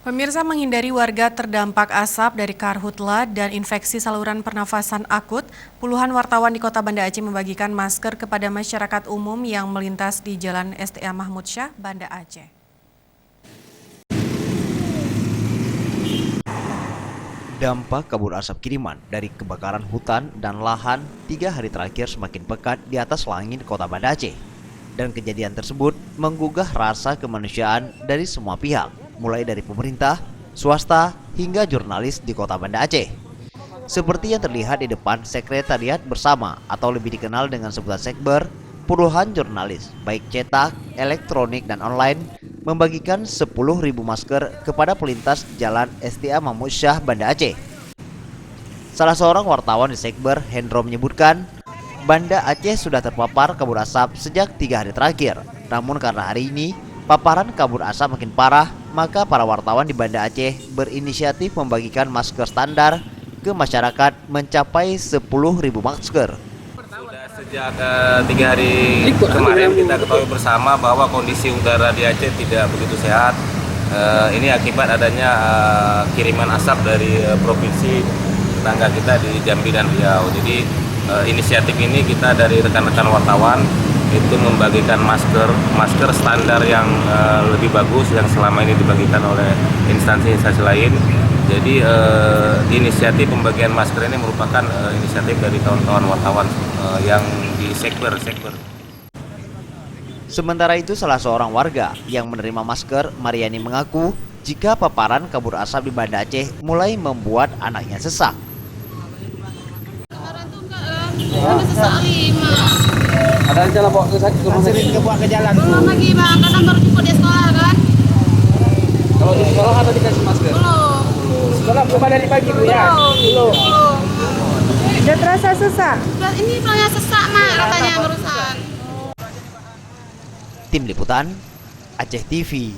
Pemirsa, menghindari warga terdampak asap dari karhutla dan infeksi saluran pernafasan akut, puluhan wartawan di Kota Banda Aceh membagikan masker kepada masyarakat umum yang melintas di Jalan STA Mahmud Syah, Banda Aceh. Dampak kabut asap kiriman dari kebakaran hutan dan lahan 3 hari terakhir semakin pekat di atas langit Kota Banda Aceh. Dan kejadian tersebut menggugah rasa kemanusiaan dari semua pihak, mulai dari pemerintah, swasta, hingga jurnalis di Kota Banda Aceh. Seperti yang terlihat di depan Sekretariat Bersama atau lebih dikenal dengan sebutan Sekber, puluhan jurnalis, baik cetak, elektronik, dan online, membagikan 10.000 masker kepada pelintas Jalan STA Mahmud Syah, Banda Aceh. Salah seorang wartawan di Sekber, Hendro, menyebutkan, Banda Aceh sudah terpapar kabut asap sejak 3 hari terakhir. Namun karena hari ini paparan kabut asap makin parah, maka para wartawan di Banda Aceh berinisiatif membagikan masker standar ke masyarakat mencapai 10.000 masker. Sudah sejak 3 hari kemarin kita ketahui bersama bahwa kondisi udara di Aceh tidak begitu sehat. Ini akibat adanya kiriman asap dari provinsi tetangga kita di Jambi dan Riau. Jadi inisiatif ini kita dari rekan-rekan wartawan itu membagikan masker standar yang lebih bagus yang selama ini dibagikan oleh instansi-instansi lain. Jadi inisiatif pembagian masker ini merupakan inisiatif dari kawan-kawan wartawan yang di Sekber. Sementara itu, salah seorang warga yang menerima masker, Mariani, mengaku jika paparan kabut asap di Banda Aceh mulai membuat anaknya sesak. Sesak 5. Ada rencana bawa ke rumah sakit? Bawa ke jalan. Belum lagi bang, kadang baru jemput di sekolah kan. Kalau di sekolah ada dikasih masker? Belum. Sekolah belum ada di pagi bu ya? Belum. Sudah terasa sesak? Ini pulangnya sesak mak katanya barusan. Tim Liputan Aceh TV.